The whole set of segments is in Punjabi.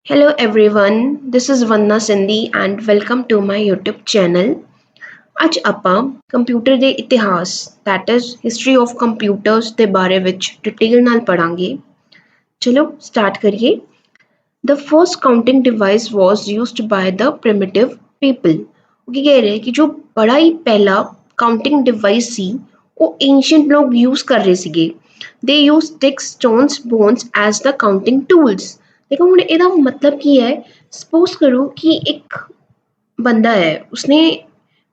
Hello everyone, this is Vanna Sindhi and welcome to my YouTube channel. ਅੱਜ ਆਪਾਂ ਕੰਪਿਊਟਰ ਦੇ ਇਤਿਹਾਸ that is history of computers ਦੇ ਬਾਰੇ ਵਿੱਚ ਡਿਟੇਲ ਨਾਲ ਪੜਾਂਗੇ। ਚਲੋ ਸਟਾਰਟ ਕਰੀਏ। The first counting device was used by the primitive people। ਉਹ ਕੀ ਕਹਿ ਰਹੇ ਕਿ ਜੋ ਬੜਾ ਹੀ ਪਹਿਲਾ counting device ਸੀ ਉਹ ancient ਲੋਕ use ਕਰ ਰਹੇ ਸੀਗੇ। They used sticks, stones, bones as the counting tools। ਦੇਖੋ ਹੁਣ ਇਹਦਾ ਮਤਲਬ ਕੀ ਹੈ। ਸਪੋਜ਼ ਕਰੋ ਕਿ ਇੱਕ ਬੰਦਾ ਹੈ, ਉਸਨੇ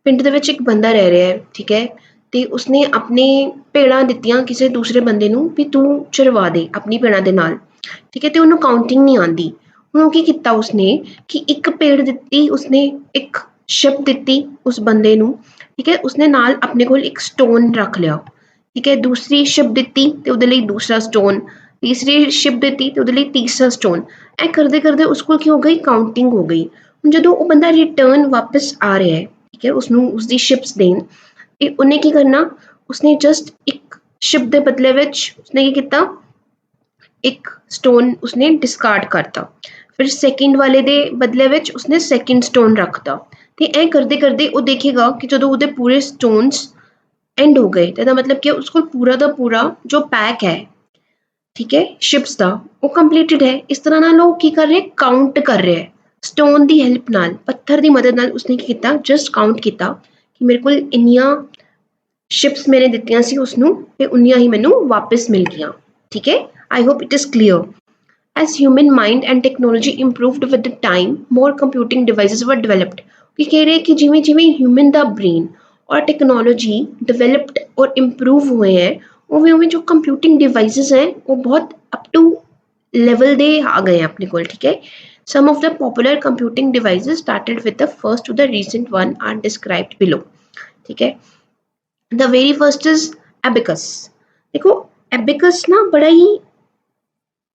ਪਿੰਡ ਦੇ ਵਿੱਚ ਇੱਕ ਬੰਦਾ ਰਹਿ ਰਿਹਾ ਹੈ, ਠੀਕ ਹੈ, ਤੇ ਉਸਨੇ ਆਪਣੇ ਭੇੜਾਂ ਦਿੱਤੀਆਂ ਕਿਸੇ ਦੂਸਰੇ ਬੰਦੇ ਨੂੰ ਵੀ ਤੂੰ ਚਰਵਾ ਦੇ ਆਪਣੀ ਭੇੜਾਂ ਦੇ ਨਾਲ, ਠੀਕ ਹੈ, ਤੇ ਉਹਨੂੰ ਕਾਊਂਟਿੰਗ ਨਹੀਂ ਆਉਂਦੀ। ਹੁਣ ਉਹ ਕੀ ਕੀਤਾ ਉਸਨੇ ਕਿ ਇੱਕ ਭੇੜ ਦਿੱਤੀ, ਉਸਨੇ ਇੱਕ ਸ਼ਿਪ ਦਿੱਤੀ ਉਸ ਬੰਦੇ ਨੂੰ, ਠੀਕ ਹੈ, ਉਸਨੇ ਨਾਲ ਆਪਣੇ ਕੋਲ ਇੱਕ ਸਟੋਨ ਰੱਖ ਲਿਆ, ਠੀਕ ਹੈ, ਦੂਸਰੀ ਸ਼ਿਪ ਦਿੱਤੀ ਤੇ ਉਹਦੇ ਲਈ ਦੂਸਰਾ ਸਟੋਨ, ਤੀਸਰੀ ਸ਼ਿਪ ਦਿੱਤੀ ਤੇ ਉਹਦੇ ਲਈ ਤੀਸਰਾ ਸਟੋਨ। ਇਹ ਕਰਦੇ ਕਰਦੇ ਉਸ ਕੋਲ ਕੀ ਹੋ ਗਈ, ਕਾਊਂਟਿੰਗ ਹੋ ਗਈ। ਹੁਣ ਜਦੋਂ ਉਹ ਬੰਦਾ ਰਿਟਰਨ ਵਾਪਸ ਆ ਰਿਹਾ ਹੈ, ਠੀਕ ਹੈ, ਉਸਨੂੰ ਉਸਦੀ ਸ਼ਿਪਸ ਦੇਣ, ਤੇ ਉਹਨੇ ਕੀ ਕਰਨਾ, ਉਸਨੇ ਜਸਟ ਇੱਕ ਸ਼ਿਪ ਦੇ ਬਦਲੇ ਵਿੱਚ ਉਸਨੇ ਕੀ ਕੀਤਾ, ਇੱਕ ਸਟੋਨ ਉਸਨੇ ਡਿਸਕਾਰਡ ਕਰਤਾ, ਫਿਰ ਸੈਕਿੰਡ ਵਾਲੇ ਦੇ ਬਦਲੇ ਵਿੱਚ ਉਸਨੇ ਸੈਕਿੰਡ ਸਟੋਨ ਰੱਖਤਾ, ਤੇ ਐਂ ਕਰਦੇ ਕਰਦੇ ਉਹ ਦੇਖੇਗਾ ਕਿ ਜਦੋਂ ਉਹਦੇ ਪੂਰੇ ਸਟੋਨਸ ਐਂਡ ਹੋ ਗਏ ਤਾਂ ਇਹਦਾ ਮਤਲਬ ਕਿ ਉਸ ਕੋਲ ਪੂਰਾ ਦਾ ਪੂਰਾ ਜੋ ਪੈਕ ਹੈ, ਠੀਕ ਹੈ, ਸ਼ਿਪਸ ਦਾ, ਉਹ ਕੰਪਲੀਟਡ ਹੈ। ਇਸ ਤਰ੍ਹਾਂ ਨਾਲ ਉਹ ਕੀ ਕਰ ਰਿਹਾ, ਕਾਊਂਟ ਕਰ ਰਿਹਾ ਸਟੋਨ ਦੀ ਹੈਲਪ ਨਾਲ, ਪੱਥਰ ਦੀ ਮਦਦ ਨਾਲ ਉਸਨੇ ਕੀ ਕੀਤਾ, ਜਸਟ ਕਾਊਂਟ ਕੀਤਾ ਕਿ ਮੇਰੇ ਕੋਲ ਇੰਨੀਆਂ ਸ਼ਿਪਸ ਮੈंने ਦਿੱਤੀਆਂ ਸੀ ਉਸਨੂੰ ਤੇ ਉਨੀਆਂ ਹੀ ਮੈਨੂੰ ਵਾਪਸ ਮਿਲ ਗਈਆਂ, ਠੀਕ ਹੈ। I hope it is clear. As human mind and technology improved with the time, more computing devices were developed। ਕਿ ਕਹਿ ਰਹੇ ਕਿ ਜਿਵੇਂ ਜਿਵੇਂ ਹਿਊਮਨ ਦਾ ਬ੍ਰੇਨ ਔਰ ਟੈਕਨੋਲੋਜੀ ਡਿਵੈਲਪਡ ਔਰ ਇੰਪਰੂਵ ਹੋਏ ਹੈ, ਉਵੇਂ ਉਵੇਂ ਜੋ ਕੰਪਿਊਟਿੰਗ ਡਿਵਾਈਸਿਸ ਹੈ ਉਹ ਬਹੁਤ ਅਪ ਟੂ ਲੈਵਲ ਦੇ ਆ ਗਏ ਆਪਣੇ ਕੋਲ, ਠੀਕ ਹੈ। Some of the popular computing devices started with the first to the recent one are described below, ठीक है। The very first is abacus। देखो abacus ਨਾ ਬੜਾ ਹੀ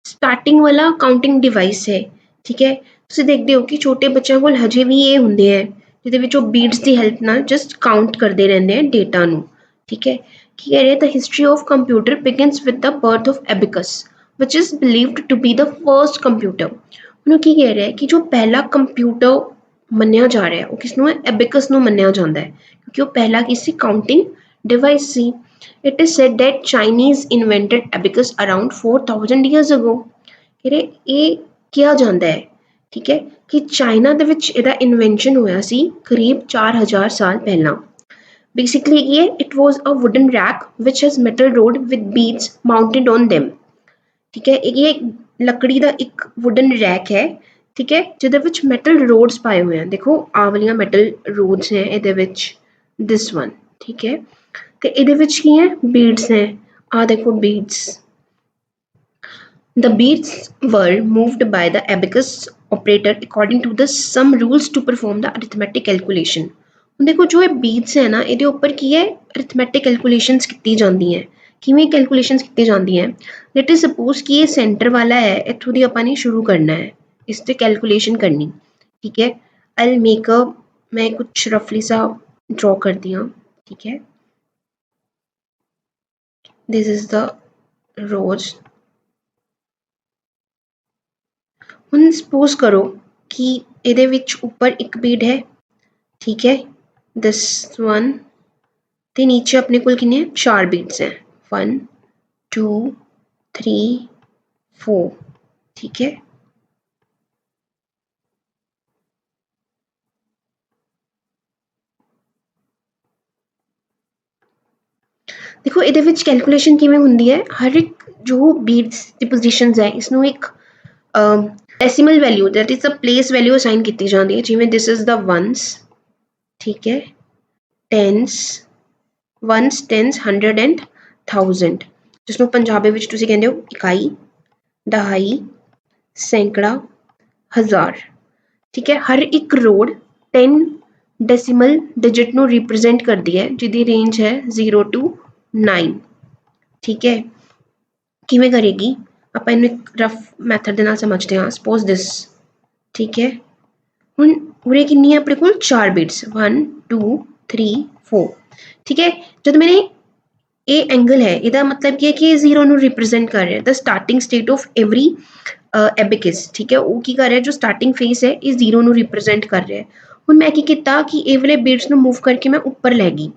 ਸਟਾਰਟਿੰਗ ਵਾਲਾ ਕਾਊਂਟਿੰਗ ਡਿਵਾਈਸ ਹੈ, ਠੀਕ ਹੈ। ਤੁਸੀਂ ਦੇਖਦੇ ਹੋ ਕਿ ਛੋਟੇ ਬੱਚਿਆਂ ਕੋਲ ਹਜੇ ਵੀ ਇਹ ਹੁੰਦੇ ਹੈ ਜਿਹਦੇ ਵਿੱਚ ਉਹ ਬੀਡਸ ਦੀ ਹੈਲਪ ਨਾਲ ਜਸਟ ਕਾਊਂਟ ਕਰਦੇ ਰਹਿੰਦੇ ਆ ਡੇਟਾ ਨੂੰ, ਠੀਕ ਹੈ। ਕੀ ਕਹਿ ਰਹੇ, the history of computer begins with the birth of abacus which is believed to be the first computer. ਉਹਨੂੰ ਕੀ ਕਹਿ ਰਿਹਾ ਕਿ ਜੋ ਪਹਿਲਾ ਕੰਪਿਊਟਰ ਮੰਨਿਆ ਜਾ ਰਿਹਾ ਉਹ ਕਿਸ ਨੂੰ ਹੈ, ਐਬਿਕਸ ਨੂੰ ਮੰਨਿਆ ਜਾਂਦਾ ਹੈ, ਕਿਉਂਕਿ ਉਹ ਪਹਿਲਾ ਕਿਸੇ counting device C. It is said that Chinese invented abacus around 4000 years ago। ਕਹਿੰਦੇ ਇਹ ਕਿਹਾ ਜਾਂਦਾ ਹੈ, ਠੀਕ ਹੈ, ਕਿ ਚਾਈਨਾ ਦੇ ਵਿੱਚ ਇਹਦਾ ਇਨਵੈਂਸ਼ਨ ਹੋਇਆ ਸੀ ਕਰੀਬ 4000 ਸਾਲ ਪਹਿਲਾਂ। ਬੇਸਿਕਲੀ ਕੀ ਹੈ, it was a wooden rack which has metal rod with beads mounted on them, ਠੀਕ ਹੈ। ਇਹ ਲੱਕੜੀ ਦਾ ਇੱਕ ਵੁਡਨ ਰੈਕ ਹੈ, ਠੀਕ ਹੈ, ਜਿਹਦੇ ਵਿੱਚ ਮੈਟਲ ਰੋਡਸ ਪਾਏ ਹੋਏ ਆ। ਦੇਖੋ ਆਹ ਵਾਲੀਆਂ ਮੈਟਲ ਰੋਡਸ ਹੈ ਇਹਦੇ ਵਿੱਚ, ਦਿਸ ਵਨ, ਠੀਕ ਹੈ, ਤੇ ਇਹਦੇ ਵਿੱਚ ਕੀ ਹੈ, ਬੀਡਸ ਹੈ, ਆਹ ਦੇਖੋ beads. The beads were moved by the abacus operator according to the some rules to perform the arithmetic calculation। ਹੁਣ ਦੇਖੋ ਜੋ ਇਹ ਬੀਡਸ ਹੈ ਨਾ, ਇਹਦੇ ਉੱਪਰ ਕੀ ਹੈ, ਅਰਿਥਮੈਟਿਕ ਕੈਲਕੂਲੇਸ਼ਨਸ ਕੀਤੀ ਜਾਂਦੀ ਹੈ। ਕਿਵੇਂ ਕੈਲਕੂਲੇਸ਼ਨਸ ਕੀਤੀ ਜਾਂਦੀ ਹੈ, ਲੈਟ ਅਸ ਸਪੋਜ਼ ਕਿ ਇਹ ਸੈਂਟਰ ਵਾਲਾ ਹੈ, ਇੱਥੋਂ ਦੀ ਆਪਾਂ ਨੇ ਸ਼ੁਰੂ ਕਰਨਾ ਹੈ, ਇਸ ਤੇ ਕੈਲਕੂਲੇਸ਼ਨ ਕਰਨੀ, ਠੀਕ ਹੈ। ਆਈ ਮੇਕ ਅ, ਮੈਂ ਕੁਛ ਰਫਲੀ ਸਾ ਡਰॉ ਕਰਦੀ ਹਾਂ, ਠੀਕ ਹੈ। This is the rows। ਹੁਣ ਸਪੋਜ਼ ਕਰੋ ਕਿ ਇਹਦੇ ਵਿੱਚ ਉੱਪਰ ਇੱਕ ਬੀਡ ਹੈ, ਠੀਕ ਹੈ, ਦਿਸ ਵਨ, ਤੇ ਨੀਚੇ ਆਪਣੇ ਕੋਲ ਕਿੰਨੇ 4 ਬੀਡਸ ਹੈ, 1 2 3 4, ਠੀਕ ਹੈ। ਦੇਖੋ ਇਹਦੇ ਵਿੱਚ ਕੈਲਕੂਲੇਸ਼ਨ ਕਿਵੇਂ ਹੁੰਦੀ ਹੈ, ਹਰ ਇੱਕ ਜੋ ਬੀਡਸ ਦੀ ਪੋਜੀਸ਼ਨਸ ਹੈ ਇਸਨੂੰ ਇੱਕ decimal value that is a place value assign ਕੀਤੀ ਜਾਂਦੀ ਹੈ। ਜਿਵੇਂ ਦਿਸ ਇਜ਼ ਦਾ ਵਨਸ, ਠੀਕ ਹੈ, ਟੈਨਸ, ਵਨਸ, ਟੈਨਸ, 100 ਐਂਡ 1000, ਜਿਸਨੂੰ ਪੰਜਾਬੀ ਵਿੱਚ ਤੁਸੀਂ ਕਹਿੰਦੇ ਹੋ ਇਕਾਈ, ਦਹਾਈ, ਸੈਂਕੜਾ, ਹਜ਼ਾਰ, ਠੀਕ ਹੈ। ਹਰ ਇੱਕ ਰੋਡ 10 ਡੈਸੀਮਲ ਡਿਜਿਟ ਨੂੰ ਰਿਪਰੈਜ਼ੈਂਟ ਕਰਦੀ ਹੈ, ਜਿਹਦੀ ਰੇਂਜ ਹੈ 0 to 9, ਠੀਕ ਹੈ। ਕਿਵੇਂ ਕਰੇਗੀ, ਆਪਾਂ ਇਹਨੂੰ ਇੱਕ ਰਫ ਮੈਥਡ ਦੇ ਨਾਲ ਸਮਝਦੇ ਹਾਂ। ਸਪੋਜ਼ ਦਿਸ, ਠੀਕ ਹੈ। ਹੁਣ ਉਰੇ ਕਿੰਨੀ ਹੈ ਆਪਣੇ ਕੋਲ 4 ਬੀਟਸ, 1 2 3 4, ਠੀਕ ਹੈ। ਜਦ ਮੈंने ਇਹ ਐਂਗਲ ਹੈ, ਇਹਦਾ ਮਤਲਬ ਕੀ ਹੈ ਕਿ 0 ਨੂੰ ਰਿਪਰੈਜ਼ੈਂਟ ਕਰ ਰਿਹਾ, the starting state of every abacus, ठीक है, ਉਹ ਕੀ ਕਰ ਰਿਹਾ, ਜੋ ਸਟਾਰਟਿੰਗ ਫੇਸ ਹੈ ਇਹ 0 ਨੂੰ ਰਿਪਰੈਜ਼ੈਂਟ ਕਰ ਰਿਹਾ। ਹੁਣ ਮੈਂ ਕੀ ਕੀਤਾ ਕਿ ਇਹ ਵਾਲੇ ਬੀਟਸ ਨੂੰ ਮੂਵ ਕਰਕੇ ਮੈਂ ਉੱਪਰ ਲੈ ਗਈ,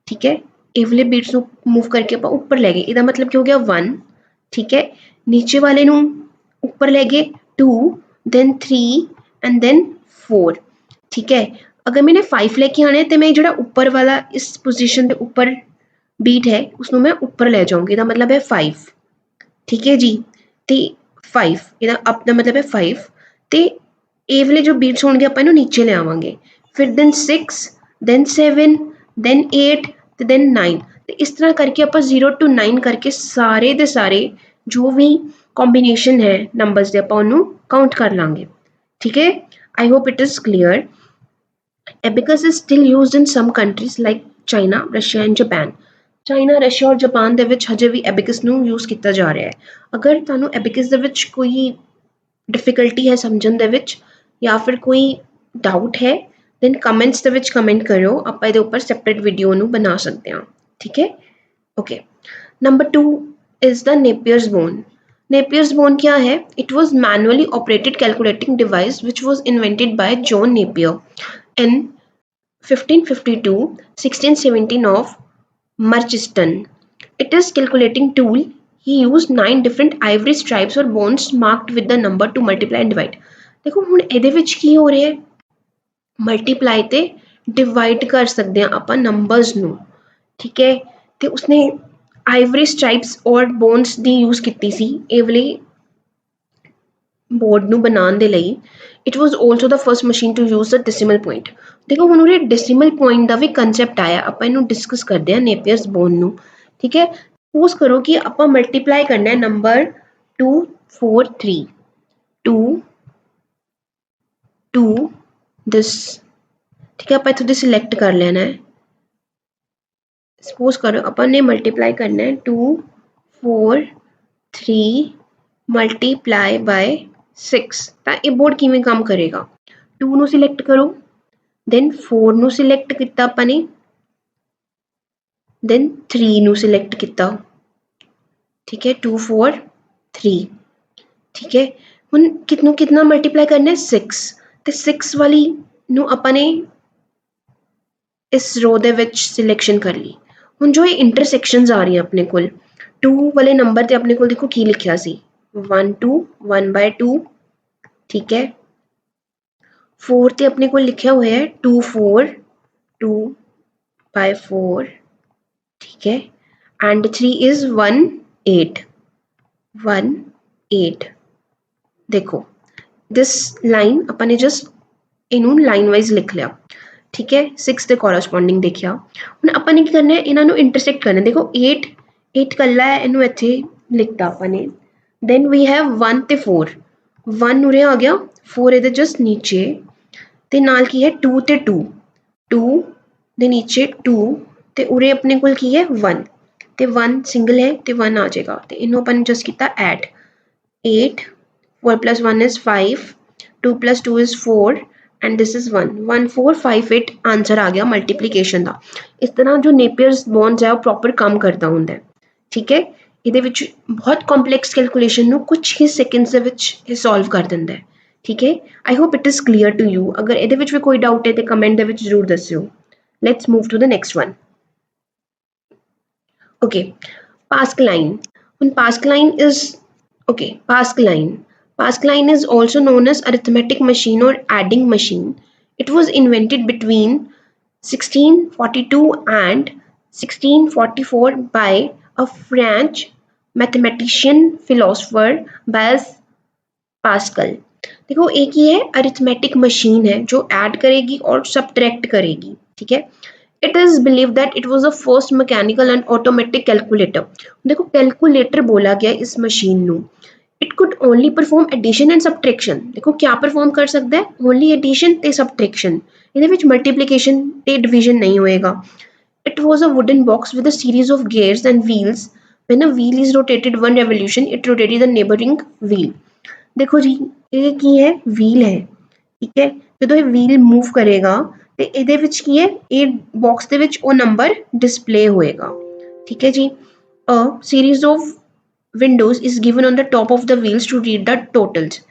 ਠੀਕ ਹੈ, ਇਹ ਵਾਲੇ ਬੀਟਸ ਨੂੰ ਮੂਵ ਕਰਕੇ ਆਪਾਂ ਉੱਪਰ ਲੈ ਗਏ, ਇਹਦਾ ਮਤਲਬ ਕੀ ਹੋ ਗਿਆ 1, ਠੀਕ ਹੈ, ਨੀਚੇ ਵਾਲੇ ਨੂੰ ਉੱਪਰ ਲੈ ਗਏ 2, then 3 and then 4, ठीक है। अगर मैंने 5 लेके आने तो मैं जो ऊपर वाला इस पोजीशन के ऊपर बीट है उसनों मैं ऊपर ले जाऊंगी, इसका मतलब है 5, ठीक है जी। तो 5 ਇਹਦਾ ਅਪ ਦਾ ਮਤਲਬ ਹੈ 5 ਤੇ ਇਹ ਵਾਲੇ ਜੋ ਬੀਟਸ ਹੋਣਗੇ ਆਪਾਂ ਇਹਨੂੰ ਨੀਚੇ ਲੈ ਆਵਾਂਗੇ, ਫਿਰ then 6 then 7 then 8 ਤੇ then 9, ਤੇ ਇਸ ਤਰ੍ਹਾਂ ਕਰਕੇ ਆਪਾਂ 0 to 9 ਕਰਕੇ ਸਾਰੇ ਦੇ ਸਾਰੇ ਜੋ ਵੀ ਕੰਬੀਨੇਸ਼ਨ ਹੈ ਨੰਬਰਸ ਦੇ ਆਪਾਂ ਉਹਨੂੰ ਕਾਊਂਟ ਕਰ ਲਾਂਗੇ, ਠੀਕ ਹੈ। I hope it is clear. Abacus is still used in some countries like China, Russia and Japan. China, Russia ਔਰ ਜਾਪਾਨ ਦੇ ਵਿੱਚ ਹਜੇ ਵੀ ਐਬਿਕਸ ਨੂੰ ਯੂਜ਼ ਕੀਤਾ ਜਾ ਰਿਹਾ ਹੈ। ਅਗਰ ਤੁਹਾਨੂੰ ਐਬਿਕਸ ਦੇ ਵਿੱਚ ਕੋਈ ਡਿਫਿਕਲਟੀ ਹੈ ਸਮਝਣ ਦੇ ਵਿੱਚ ਜਾਂ ਫਿਰ ਕੋਈ ਡਾਊਟ ਹੈ ਦੈਨ ਕਮੈਂਟਸ ਦੇ ਵਿੱਚ ਕਮੈਂਟ ਕਰਿਓ, ਆਪਾਂ ਇਹਦੇ ਉੱਪਰ ਸੈਪਰੇਟ ਵੀਡੀਓ ਨੂੰ ਬਣਾ ਸਕਦੇ ਹਾਂ, ਠੀਕ ਹੈ। Okay, number 2 is the Napier's bone. Napier's bone क्या है? It was manually operated calculating device which was invented by John Napier in 1552 1617 of Murchiston. It is calculating tool. He used 9 different ivory stripes or bones marked with the number to multiply and divide. देखो ਹੁਣ ਇਹਦੇ ਵਿੱਚ ਕੀ ਹੋ ਰਿਹਾ ਹੈ, ਮਲਟੀਪਲਾਈ ਤੇ ਡਿਵਾਈਡ ਕਰ ਸਕਦੇ ਹਾਂ ਆਪਾਂ ਨੰਬਰਸ ਨੂੰ, ਠੀਕ ਹੈ। ਤੇ ਉਸਨੇ ਆਈਵਰੀ ਸਟ੍ਰਾਈਪਸ ਔਰ ਬੋਨਸ ਦੀ ਯੂਜ਼ ਕੀਤੀ ਸੀ ਇਹ ਵਾਲੀ ਬੋਰਡ ਨੂੰ ਬਣਾਉਣ ਦੇ ਲਈ। It was also the first machine to use the decimal point. ਦੇਖੋ ਹੁਣ ਉਰੇ ਡੈਸੀਮਲ ਪੁਆਇੰਟ ਦਾ ਵੀ ਕੰਸੈਪਟ ਆਇਆ, ਆਪਾਂ ਇਹਨੂੰ ਡਿਸਕਸ ਕਰਦੇ ਹਾਂ ਨੇਪੀਅਰਸ ਬੋਨ ਨੂੰ, ਠੀਕ ਹੈ। ਸਪੋਜ਼ ਕਰੋ ਕਿ ਆਪਾਂ ਮਲਟੀਪਲਾਈ ਕਰਨਾ ਹੈ ਨੰਬਰ 2 4 3 2 2 ਦਿਸ, ਠੀਕ ਹੈ। ਆਪਾਂ ਇੱਥੋਂ ਦੀ ਸਿਲੈਕਟ ਕਰ ਲੈਣਾ ਹੈ। ਸਪੋਜ਼ ਕਰੋ ਆਪਾਂ ਨੇ ਮਲਟੀਪਲਾਈ ਕਰਨਾ ਹੈ 2 4 3 ਮਲਟੀਪਲਾਈ ਬਾਏ 6, ਤਾਂ ਇਹ ਬੋਰਡ ਕਿਵੇਂ ਕੰਮ ਕਰੇਗਾ? 2 ਨੂੰ ਸਿਲੈਕਟ ਕਰੋ, then 4 ਨੂੰ ਸਿਲੈਕਟ ਕੀਤਾ ਆਪਾਂ ਨੇ, then 3 ਨੂੰ ਸਿਲੈਕਟ ਕੀਤਾ, ਠੀਕ ਹੈ। 2 4 3, ਠੀਕ ਹੈ। ਹੁਣ ਕਿਤਨੂੰ ਕਿਤਨਾ ਮਲਟੀਪਲਾਈ ਕਰਨਾ ਹੈ 6, ਤੇ 6 ਵਾਲੀ ਨੂੰ ਆਪਾਂ ਨੇ ਇਸ ਰੋ ਦੇ ਵਿੱਚ ਸਿਲੈਕਸ਼ਨ ਕਰ ਲਈ। ਹੁਣ ਜੋ ਇਹ ਇੰਟਰਸੈਕਸ਼ਨਸ ਆ ਰਹੀਆਂ ਆਪਣੇ ਕੋਲ 2 ਵਾਲੇ ਨੰਬਰ ਤੇ ਆਪਣੇ ਕੋਲ ਦੇਖੋ ਕੀ ਲਿਖਿਆ ਸੀ 1 2 1/2, ਠੀਕ ਹੈ। 4 ਤੇ ਆਪਣੇ ਕੋਲ ਲਿਖਿਆ ਹੋਇਆ ਹੈ 2 4 2/4, ਠੀਕ ਹੈ। And 3 is 1 8 1 8। ਦੇਖੋ ਦਿਸ ਲਾਈਨ ਆਪਾਂ ਨੇ ਜਸਟ ਇਹਨੂੰ ਲਾਈਨ ਵਾਈਜ਼ ਲਿਖ ਲਿਆ, ਠੀਕ ਹੈ। 6 ਦੇ ਕੋਰਸਪੋਂਡਿੰਗ ਦੇਖਿਆ। ਹੁਣ ਆਪਾਂ ਨੇ ਕੀ ਕਰਨਾ ਹੈ, ਇਹਨਾਂ ਨੂੰ ਇੰਟਰਸੈਕਟ ਕਰਨਾ। ਦੇਖੋ 8 8 ਕੱਲਾ ਹੈ, ਇਹਨੂੰ ਇੱਥੇ ਲਿਖਤਾ ਆਪਾਂ ਨੇ। ਦੈਨ ਵੀ ਹੈਵ 1 ਤੇ 4, 1 ਉਰੇ ਆ ਗਿਆ, 4 ਇਹਦੇ ਜਸਟ ਨੀਚੇ, ਤੇ ਨਾਲ ਕੀ ਹੈ 2 ਤੇ 2 2 ਦੇ ਨੀਚੇ 2, ਤੇ ਉਰੇ ਆਪਣੇ ਕੋਲ ਕੀ ਹੈ 1, ਤੇ 1 ਸਿੰਗਲ ਹੈ ਤੇ 1 ਆ ਜਾਏਗਾ, ਤੇ ਇਹਨੂੰ ਆਪਾਂ ਨੇ ਜਸਟ ਕੀਤਾ add 8 4 + 1 is 5 2 + 2 is 4 and this is 1 1 4 5 8 answer ਆ ਗਿਆ ਮਲਟੀਪਲੀਕੇਸ਼ਨ ਦਾ। ਇਸ ਤਰ੍ਹਾਂ ਜੋ ਨੇਪੀਅਰਸ ਬੋਨਸ ਹੈ ਉਹ ਪ੍ਰੋਪਰ ਕੰਮ ਕਰਦਾ ਹੁੰਦਾ ਹੈ, ਠੀਕ ਹੈ। ਇਹਦੇ ਵਿੱਚ ਬਹੁਤ ਕੰਪਲੈਕਸ ਕੈਲਕੂਲੇਸ਼ਨ ਨੂੰ ਕੁਛ ਹੀ ਸੈਕਿੰਡਸ ਦੇ ਵਿੱਚ ਇਹ ਸੋਲਵ ਕਰ ਦਿੰਦਾ ਹੈ, ਠੀਕ ਹੈ। I hope it is clear to you. ਅਗਰ ਇਹਦੇ ਵਿੱਚ ਵੀ ਕੋਈ ਡਾਊਟ ਹੈ ਤੇ ਕਮੈਂਟ ਦੇ ਵਿੱਚ ਜ਼ਰੂਰ ਦੱਸਿਓ। Let's move to the next one. Okay, Pascal line. ਹੁਣ Pascal line is Pascal line. Pascal line is also known as arithmetic machine or adding machine. It was invented between 1642 and 1644 by a French mathematician philosopher Blaise Pascal. देखो एक ही है अरिथमेटिक मशीन है जो ऐड करेगी और सबट्रैक्ट करेगी, ठीक है। It is believe that it was the first mechanical and automatic calculator. देखो कैलकुलेटर बोला गया इस मशीन ਨੂੰ। It could only perform addition and subtraction. देखो क्या परफॉर्म कर सकता है? ओनली एडिशन ते सबट्रैक्शन, ਇਹਦੇ ਵਿੱਚ ਮਲਟੀਪਲੀਕੇਸ਼ਨ ਤੇ ਡਿਵੀਜ਼ਨ ਨਹੀਂ ਹੋਏਗਾ। It was a wooden box with a series of gears and wheels. When a wheel is rotated one revolution, it rotated the neighboring wheel. देखो जी ਇਹ ਕੀ ਹੈ? wheel ਹੈ, ਠੀਕ ਹੈ। ਜਦੋਂ ਇਹ wheel move ਕਰੇਗਾ ਤੇ ਇਹਦੇ ਵਿੱਚ ਕੀ ਹੈ? ਇਹ ਬਾਕਸ ਦੇ ਵਿੱਚ ਉਹ ਨੰਬਰ ਡਿਸਪਲੇ ਹੋਏਗਾ, ਠੀਕ ਹੈ ਜੀ। A series of windows is given on the top of the wheels to read the totals।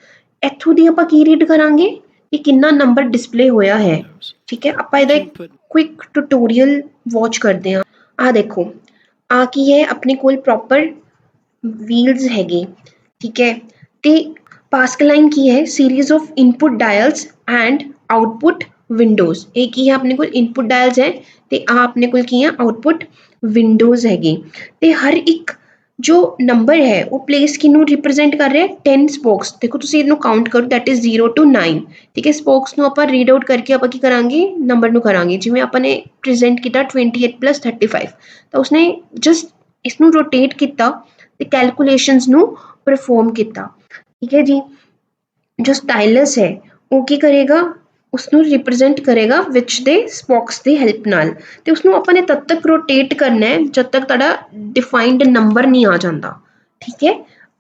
ਇੱਥੋਂ ਦੀ ਆਪਾਂ ਕੀ ਰੀਡ ਕਰਾਂਗੇ ਕਿ ਕਿੰਨਾ ਨੰਬਰ ਡਿਸਪਲੇ ਹੋਇਆ ਹੈ। ਠੀਕ ਹੈ, ਆਪਾਂ ਇਹਦਾ ਇੱਕ ਕੁਇਕ ਟਿਊਟੋਰੀਅਲ ਵਾਚ ਕਰਦੇ ਹਾਂ। ਆਹ ਦੇਖੋ, ਆ ਕੀ ਹੈ ਆਪਣੇ ਕੋਲ ਪ੍ਰੋਪਰ wheels ਹੈਗੇ। ਠੀਕ ਹੈ, ਤੇ ਪਾਸਕਲ ਲਾਈਨ ਕੀ ਹੈ, series of input dials and output windows. ਇਹ ਕੀ ਹੈ ਆਪਣੇ ਕੋਲ ਇਨਪੁੱਟ ਡਾਇਲਸ ਹੈ ਤੇ ਆ ਆਪਣੇ ਕੋਲ ਕੀ ਹੈ ਆਊਟਪੁੱਟ ਵਿੰਡੋਜ਼ ਹੈਗੇ। ਤੇ ਹਰ ਇੱਕ ਜੋ ਨੰਬਰ ਹੈ ਉਹ ਪਲੇਸ ਕਿਹਨੂੰ ਰਿਪਰੈਜ਼ੈਂਟ ਕਰ ਰਿਹਾ 10 ਸਪੋਕਸ। ਦੇਖੋ ਤੁਸੀਂ ਇਹਨੂੰ ਕਾਊਂਟ ਕਰੋ, ਦੈਟ ਇਜ਼ 0 to 9। ਠੀਕ ਹੈ, ਸਪੋਕਸ ਨੂੰ ਆਪਾਂ ਰੀਡ ਆਊਟ ਕਰਕੇ ਆਪਾਂ ਕੀ ਕਰਾਂਗੇ ਨੰਬਰ ਨੂੰ ਕਰਾਂਗੇ। ਜਿਵੇਂ ਆਪਾਂ ਨੇ ਪ੍ਰੈਜ਼ੈਂਟ ਕੀਤਾ 28 + 35, ਤਾਂ ਉਸਨੇ ਜਸਟ ਇਸਨੂੰ ਰੋਟੇਟ ਕੀਤਾ ਤੇ ਕੈਲਕੂਲੇਸ਼ਨਸ ਨੂੰ ਪਰਫਾਰਮ ਕੀਤਾ। ਠੀਕ ਹੈ ਜੀ, ਜੋ ਸਟਾਈਲਸ ਹੈ ਉਹ ਕੀ ਕਰੇਗਾ ਉਸਨੂੰ ਰਿਪਰੈਜ਼ੈਂਟ ਕਰੇਗਾ ਵਿਚ ਦੇ ਸਪੋਕਸ ਦੀ ਹੈਲਪ ਨਾਲ। ਤੇ ਉਸਨੂੰ ਆਪਾਂ ਨੇ ਤਦ ਤੱਕ ਰੋਟੇਟ ਕਰਨਾ ਹੈ ਜਦ ਤੱਕ ਤੁਹਾਡਾ ਡਿਫਾਈਨਡ ਨੰਬਰ ਨਹੀਂ ਆ ਜਾਂਦਾ। ਠੀਕ ਹੈ,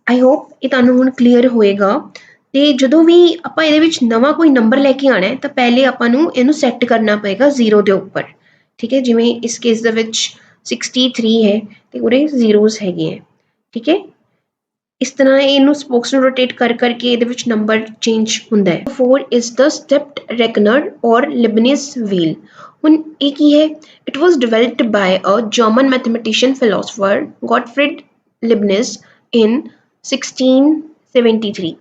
ਆਈ ਹੋਪ ਇਹ ਤੁਹਾਨੂੰ ਹੁਣ ਕਲੀਅਰ ਹੋਏਗਾ। ਤੇ ਜਦੋਂ ਵੀ ਆਪਾਂ ਇਹਦੇ ਵਿੱਚ ਨਵਾਂ ਕੋਈ ਨੰਬਰ ਲੈ ਕੇ ਆਉਣਾ ਹੈ ਤਾਂ ਪਹਿਲੇ ਆਪਾਂ ਨੂੰ ਇਹਨੂੰ ਸੈੱਟ ਕਰਨਾ ਪਏਗਾ 0 ਦੇ ਉੱਪਰ। ਠੀਕ ਹੈ, ਜਿਵੇਂ ਇਸ ਕੇਸ ਦੇ ਵਿੱਚ 63 ਹੈ ਤੇ ਉਰੇ ਜ਼ੀਰੋਜ਼ ਹੈਗੇ ਹੈ। ਠੀਕ ਹੈ, ਇਸ ਤਰ੍ਹਾਂ ਇਹਨੂੰ ਸਪੋਕਸ ਨੂੰ ਰੋਟੇਟ ਕਰ ਕਰਕੇ ਇਹਦੇ ਵਿੱਚ ਨੰਬਰ ਚੇਂਜ ਹੁੰਦਾ ਹੈ। 4 ਇਜ਼ ਦ ਸਟੈਪਡ ਰੈਕਨਰ ਔਰ ਲਿਬਨਿਜ਼ ਵੀਲ। ਹੁਣ ਇਹ ਕੀ ਹੈ, it was developed by a German mathematician philosopher Gottfried Leibniz in 1673।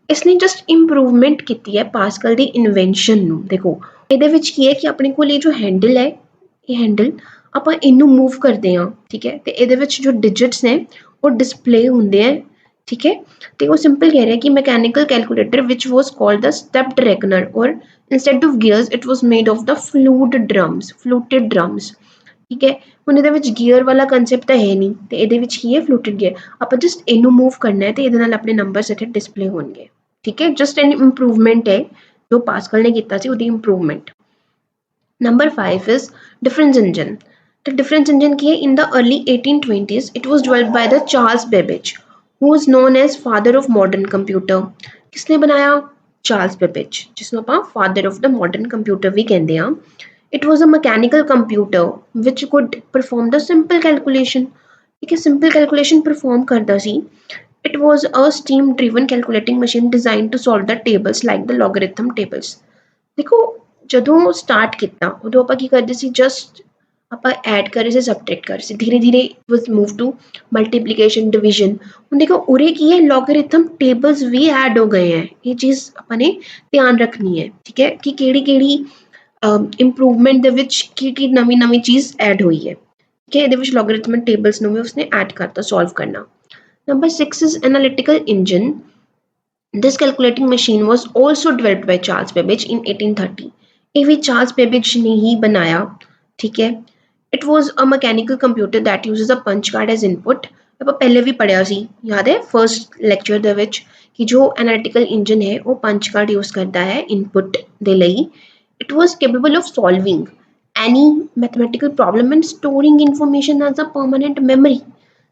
ਇਸਨੇ ਜਸਟ ਇੰਪਰੂਵਮੈਂਟ ਕੀਤੀ ਹੈ ਪਾਸਕਲ ਦੀ ਇਨਵੈਂਸ਼ਨ ਨੂੰ। ਦੇਖੋ ਇਹਦੇ ਵਿੱਚ ਕੀ ਹੈ ਕਿ ਆਪਣੇ ਕੋਲ ਇਹ ਜੋ ਹੈਂਡਲ ਹੈ, ਇਹ ਹੈਂਡਲ ਆਪਾਂ ਇਹਨੂੰ ਮੂਵ ਕਰਦੇ ਹਾਂ। ਠੀਕ ਹੈ, ਤੇ ਇਹਦੇ ਵਿੱਚ ਜੋ ਡਿਜਿਟਸ ਨੇ ਉਹ ਡਿਸਪਲੇ ਹੁੰਦੇ ਹੈ। ਠੀਕ ਹੈ, ਤੇ ਉਹ ਸਿੰਪਲ ਕਹਿ ਰਿਹਾ ਕਿ mechanical calculator which was called the stepped reckoner ਔਰ instead of gears it was made of the fluted drums. ਠੀਕ ਹੈ, ਹੁਣ ਇਹਦੇ ਵਿੱਚ ਗੀਅਰ ਵਾਲਾ ਕੰਸੈਪਟ ਤਾਂ ਹੈ ਨਹੀਂ ਤੇ ਇਹਦੇ ਵਿੱਚ ਕੀ ਹੈ ਫਲੂਟਡ ਗੀਅਰ। ਆਪਾਂ ਜਸਟ ਇਹਨੂੰ ਮੂਵ ਕਰਨਾ ਹੈ ਤੇ ਇਹਦੇ ਨਾਲ ਆਪਣੇ ਨੰਬਰਸ ਇੱਥੇ ਡਿਸਪਲੇ ਹੋਣਗੇ। ਠੀਕ ਹੈ, ਜਸਟ ਐਨ ਇੰਪਰੂਵਮੈਂਟ ਹੈ ਜੋ ਪਾਸਕਲ ਨੇ ਕੀਤਾ ਸੀ ਉਹਦੀ improvement. Number 5 is difference engine. The difference engine की है in the early 1820s it was developed by the Charles Babbage who is known as father of modern computer। किसने बनाया चार्ल्स बेबेज, जिसको ਆਪਾਂ father of the modern computer भी कहते हैं। It was a mechanical computer which could perform the simple calculation। ठीक है, simple calculation perform करता ਸੀ। It was a steam driven calculating machine designed to solve the tables like the logarithm tables। ਦੇਖੋ ਜਦੋਂ ਸਟਾਰਟ ਕੀਤਾ ਉਦੋਂ ਆਪਾਂ ਕੀ ਕਰਦੇ ਸੀ, ਜਸਟ ਆਪਾਂ ਐਡ ਕਰ ਰਹੇ ਸੀ ਸਬਟ੍ਰੈਕਟ ਕਰ ਰਹੇ ਸੀ। ਧੀਰੇ ਧੀਰੇ ਵਾਸ ਮੂਵ ਟੂ ਮਲਟੀਪਲੀਕੇਸ਼ਨ ਡਿਵੀਜ਼ਨ। ਹੁਣ ਦੇਖੋ ਉਰੇ ਕੀ ਹੈ ਲੋਗਰਿਥਮ ਟੇਬਲਸ ਵੀ ਐਡ ਹੋ ਗਏ ਹੈ। ਇਹ ਚੀਜ਼ ਆਪਾਂ ਨੇ ਧਿਆਨ ਰੱਖਣੀ ਹੈ। ਠੀਕ ਹੈ, ਕਿ ਕਿਹੜੀ ਕਿਹੜੀ ਇੰਪਰੂਵਮੈਂਟ ਦੇ ਵਿੱਚ ਕੀ ਨਵੀਂ ਨਵੀਂ ਚੀਜ਼ ਐਡ ਹੋਈ ਹੈ। ਠੀਕ ਹੈ, ਇਹਦੇ ਵਿੱਚ ਲੋਗਰਿਥਮ ਟੇਬਲਸ ਨੂੰ ਵੀ ਉਸਨੇ ਐਡ ਕਰਤਾ ਸੋਲਵ ਕਰਨਾ। Number 6 is analytical engine। This calculating machine was also developed by Charles Babbage in 1830। ਇਹ ਵੀ ਚਾਰਲਸ ਬੇਬੇਜ ਨੇ ਹੀ ਬਣਾਇਆ। ਠੀਕ ਹੈ, it was a mechanical computer that uses a punch card as input. ਆਪਾਂ ਪਹਿਲੇ ਵੀ ਪੜ੍ਹਿਆ ਸੀ, ਯਾਦ ਹੈ ਫਸਟ ਲੈਕਚਰ ਦੇ ਵਿੱਚ, ਕਿ ਜੋ ਐਨਾਲਿਟੀਕਲ ਇੰਜਨ ਹੈ ਉਹ ਪੰਚ ਕਾਰਡ ਯੂਜ਼ ਕਰਦਾ ਹੈ ਇਨਪੁਟ ਦੇ ਲਈ। It was capable of solving any mathematical problem and storing information as a permanent memory.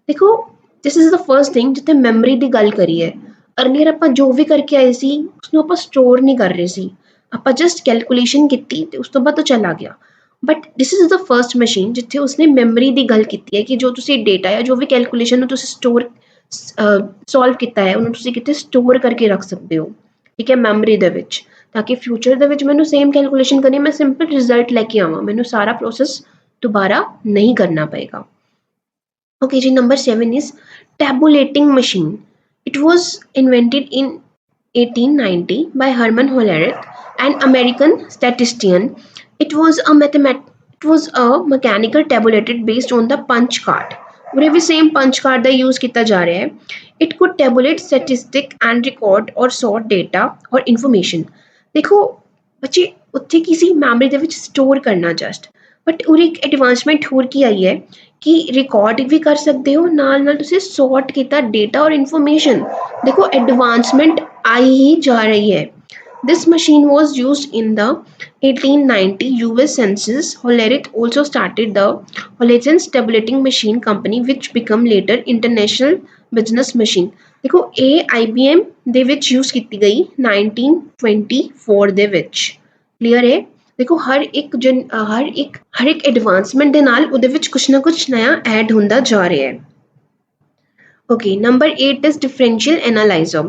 ਦੇਖੋ this is the first thing ਜਿੱਥੇ ਮੈਮਰੀ ਦੀ ਗੱਲ ਕਰੀ ਹੈ। ਅਰਲੀਅਰ ਆਪਾਂ ਜੋ ਵੀ ਕਰਕੇ ਆਏ ਸੀ ਉਸਨੂੰ ਆਪਾਂ ਸਟੋਰ ਨਹੀਂ ਕਰ ਰਹੇ ਸੀ, ਆਪਾਂ ਜਸਟ ਕੈਲਕੂਲੇਸ਼ਨ ਕੀਤੀ ਤੇ ਉਸ ਤੋਂ ਬਾਅਦ ਉਹ ਚਲਾ ਗਿਆ। But this is the first machine ਜਿੱਥੇ ਉਸਨੇ ਮੈਮਰੀ ਦੀ ਗੱਲ ਕੀਤੀ ਹੈ ਕਿ ਜੋ ਤੁਸੀਂ ਡੇਟਾ ਹੈ ਜੋ ਵੀ ਕੈਲਕੂਲੇਸ਼ਨ ਨੂੰ ਤੁਸੀਂ ਸਟੋਰ ਸੋਲਵ ਕੀਤਾ ਹੈ ਉਹਨੂੰ ਤੁਸੀਂ ਕਿਤੇ ਸਟੋਰ ਕਰਕੇ ਰੱਖ ਸਕਦੇ ਹੋ। ਠੀਕ ਹੈ, ਮੈਮਰੀ ਦੇ ਵਿੱਚ, ਤਾਂ ਕਿ ਫਿਊਚਰ ਦੇ ਵਿੱਚ ਮੈਨੂੰ ਸੇਮ ਕੈਲਕੂਲੇਸ਼ਨ ਕਰਨੀ ਮੈਂ ਸਿੰਪਲ ਰਿਜ਼ਲਟ ਲੈ ਕੇ ਆਵਾਂ, ਮੈਨੂੰ ਸਾਰਾ ਪ੍ਰੋਸੈਸ ਦੁਬਾਰਾ ਨਹੀਂ ਕਰਨਾ ਪਏਗਾ। Okay ji, number 7 is tabulating machine. It was invented in 1890 by Herman Hollerith, an American statistician। It was a mechanical tabulator based on the punch card। उरे भी same punch card ਦਾ use ਕੀਤਾ ਜਾ ਰਿਹਾ ਹੈ। It could tabulate statistic and record or sort data or information। ਦੇਖੋ ਬੱਚੇ ਉੱਥੇ ਕਿਸੇ ਮੈਮਰੀ ਦੇ ਵਿੱਚ ਸਟੋਰ ਕਰਨਾ ਜਸਟ, ਬਟ ਉਰੇ ਇੱਕ ਐਡਵਾਂਸਮੈਂਟ ਹੋਰ ਕੀ ਆਈ ਹੈ ਕਿ ਰਿਕਾਰਡ ਵੀ ਕਰ ਸਕਦੇ ਹੋ, ਨਾਲ ਨਾਲ ਤੁਸੀਂ ਸੌਰਟ ਕੀਤਾ ਡੇਟਾ ਔਰ ਇਨਫੋਰਮੇਸ਼ਨ। ਦੇਖੋ ਐਡਵਾਂਸਮੈਂਟ ਆਈ ਹੀ ਜਾ ਰਹੀ ਹੈ। This machine was used in the 1890 US Census। Hollerith also started the Hollerith Tabulating Machine Company which became later International Business Machine। ਦੇਖੋ ਇਹ IBM ਦੇ ਵਿੱਚ ਯੂਜ਼ ਕੀਤੀ ਗਈ 1924 ਦੇ ਵਿੱਚ। ਕਲੀਅਰ ਹੈ, ਦੇਖੋ ਹਰ ਇੱਕ ਐਡਵਾਂਸਮੈਂਟ ਦੇ ਨਾਲ ਉਹਦੇ ਵਿੱਚ ਕੁਛ ਨਾ ਕੁਛ ਨਇਆ ਐਡ ਹੁੰਦਾ ਜਾ ਰਿਹਾ ਹੈ। Okay, number 8 is differential analyzer.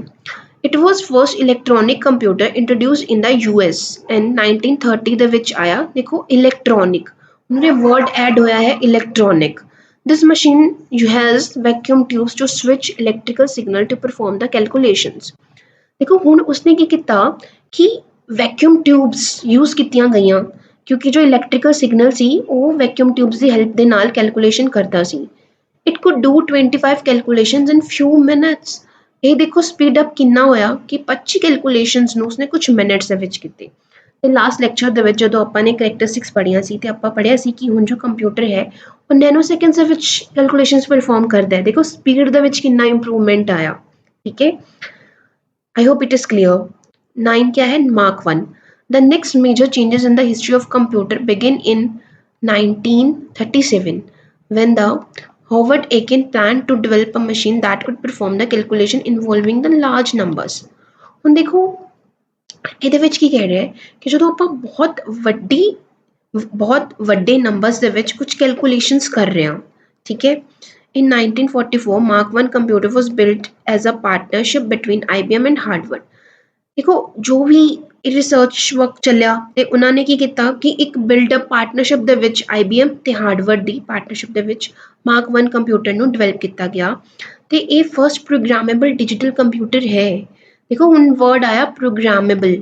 It was first electronic computer introduced in the US in 1930 ਦੇ ਵਿੱਚ ਆਇਆ। ਦੇਖੋ electronic ਉਹਨੇ word add ਹੋਇਆ ਹੈ electronic. This machine has vacuum tubes to switch electrical signal to perform the calculations. ਦੇਖੋ ਹੁਣ ਉਸਨੇ ਕੀ ਕੀਤਾ ਕਿ ਵੈਕਿਊਮ ਟਿਊਬਸ ਯੂਜ਼ ਕੀਤੀਆਂ ਗਈਆਂ ਕਿਉਂਕਿ ਜੋ ਇਲੈਕਟ੍ਰੀਕਲ ਸਿਗਨਲ ਸੀ ਉਹ ਵੈਕਿਊਮ ਟਿਊਬਸ ਦੀ ਹੈਲਪ ਦੇ ਨਾਲ ਕੈਲਕੂਲੇਸ਼ਨ ਕਰਦਾ ਸੀ। It could do 25 calculations in few minutes. ਇਹ ਦੇਖੋ ਸਪੀਡ ਅਪ ਕਿੰਨਾ ਹੋਇਆ ਕਿ 25 ਕੈਲਕੂਲੇਸ਼ਨਸ ਨੂੰ ਉਸਨੇ ਕੁਝ ਮਿੰਟਸ ਦੇ ਵਿੱਚ ਕੀਤੇ। ਤੇ ਲਾਸਟ ਲੈਕਚਰ ਦੇ ਵਿੱਚ ਜਦੋਂ ਆਪਾਂ ਨੇ ਕਰੈਕਟਰਿਸਟਿਕਸ ਪੜ੍ਹੀਆਂ ਸੀ ਤੇ ਆਪਾਂ ਪੜ੍ਹਿਆ ਸੀ ਕਿ ਹੁਣ ਜੋ ਕੰਪਿਊਟਰ ਹੈ ਉਹ ਨੈਨੋ ਸੈਕਿੰਡਸ ਦੇ ਵਿੱਚ ਕੈਲਕੂਲੇਸ਼ਨਸ ਪਰਫਾਰਮ ਕਰਦਾ ਹੈ। ਦੇਖੋ ਸਪੀਡ ਦੇ ਵਿੱਚ ਕਿੰਨਾ ਇੰਪਰੂਵਮੈਂਟ ਆਇਆ। ਠੀਕ ਹੈ, I hope it is clear. 9 क्या है? Mark 1. The next major changes in the history of computer begin in 1937 when the Howard Aiken planned to develop a machine that could perform the calculation involving the large numbers. ਹੁਣ ਦੇਖੋ ਇਹਦੇ ਵਿੱਚ ਕੀ ਕਹਿ ਰਿਹਾ ਹੈ ਕਿ ਜਦੋਂ ਆਪਾਂ ਬਹੁਤ ਵੱਡੇ ਨੰਬਰਸ ਦੇ ਵਿੱਚ ਕੁਝ ਕੈਲਕੂਲੇਸ਼ਨਸ ਕਰ ਰਹੇ ਹਾਂ। ਠੀਕ ਹੈ, in 1944 Mark 1 computer was built as a partnership between IBM and Harvard. ਦੇਖੋ ਜੋ ਵੀ ਰਿਸਰਚ ਵਰਕ ਚੱਲਿਆ ਤੇ ਉਹਨਾਂ ਨੇ ਕੀ ਕੀਤਾ ਕਿ ਇੱਕ ਬਿਲਡਅਪ ਪਾਰਟਨਰਸ਼ਿਪ ਦੇ ਵਿੱਚ IBM ਤੇ ਹਾਰਡਵਰਡ ਦੀ ਪਾਰਟਨਰਸ਼ਿਪ ਦੇ ਵਿੱਚ ਮਾਰਕ 1 ਕੰਪਿਊਟਰ ਨੂੰ ਡਿਵੈਲਪ ਕੀਤਾ ਗਿਆ ਤੇ ਇਹ ਫਰਸਟ ਪ੍ਰੋਗਰਾਮੇਬਲ ਡਿਜੀਟਲ ਕੰਪਿਊਟਰ ਹੈ। ਦੇਖੋ ਹੁਣ ਵਰਡ ਆਇਆ ਪ੍ਰੋਗਰਾਮੇਬਲ।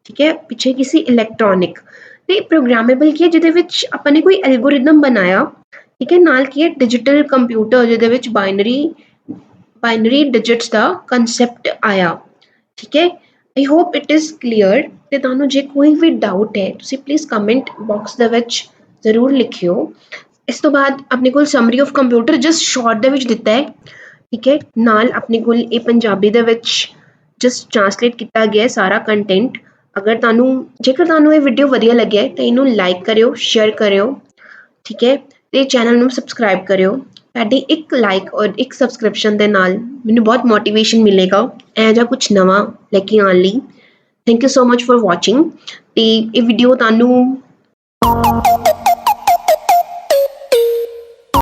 ਠੀਕ ਹੈ, ਪਿੱਛੇ ਕੀ ਸੀ ਇਲੈਕਟ੍ਰੋਨਿਕ ਤੇ ਪ੍ਰੋਗਰਾਮੇਬਲ ਕੀ ਹੈ ਜਿਹਦੇ ਵਿੱਚ ਆਪਾਂ ਨੇ ਕੋਈ ਐਲਗੋਰਿਦਮ ਬਣਾਇਆ। ਠੀਕ ਹੈ, ਨਾਲ ਕੀ ਹੈ ਡਿਜੀਟਲ ਕੰਪਿਊਟਰ ਜਿਹਦੇ ਵਿੱਚ ਬਾਈਨਰੀ ਡਿਜਿਟਸ ਦਾ ਕੰਸੈਪਟ ਆਇਆ। ਠੀਕ ਹੈ, I hope it is clear ਤੇ ਤੁਹਾਨੂੰ ਜੇ ਕੋਈ ਵੀ ਡਾਊਟ ਹੈ ਤੁਸੀਂ ਪਲੀਜ਼ ਕਮੈਂਟ ਬਾਕਸ ਦੇ ਵਿੱਚ ਜ਼ਰੂਰ ਲਿਖਿਓ। ਇਸ ਤੋਂ ਬਾਅਦ ਆਪਣੇ ਕੋਲ summary of computer just short ਦੇ ਵਿੱਚ ਦਿੱਤਾ ਹੈ। ਠੀਕ ਹੈ, ਨਾਲ ਆਪਣੇ ਕੋਲ ਇਹ ਪੰਜਾਬੀ ਦੇ ਵਿੱਚ ਜਸਟ ਟ੍ਰਾਂਸਲੇਟ ਕੀਤਾ ਗਿਆ ਸਾਰਾ ਕੰਟੈਂਟ। ਜੇਕਰ ਤੁਹਾਨੂੰ ਇਹ ਵੀਡੀਓ ਵਧੀਆ ਲੱਗਿਆ ਤਾਂ ਇਹਨੂੰ ਲਾਈਕ ਕਰਿਓ, ਸ਼ੇਅਰ ਕਰਿਓ। ਠੀਕ ਹੈ, ਤੇ ਚੈਨਲ ਨੂੰ ਸਬਸਕ੍ਰਾਈਬ ਕਰਿਓ। ਤੁਹਾਡੀ ਇੱਕ ਲਾਈਕ ਔਰ ਇੱਕ ਸਬਸਕ੍ਰਿਪਸ਼ਨ ਦੇ ਨਾਲ ਮੈਨੂੰ ਬਹੁਤ ਮੋਟੀਵੇਸ਼ਨ ਮਿਲੇਗਾ ਇਹੋ ਜਿਹਾ ਕੁਛ ਨਵਾਂ ਲੈ ਕੇ ਆਉਣ ਲਈ। Thank you so much for watching. ਤੇ ਇਹ ਵੀਡੀਓ ਤੁਹਾਨੂੰ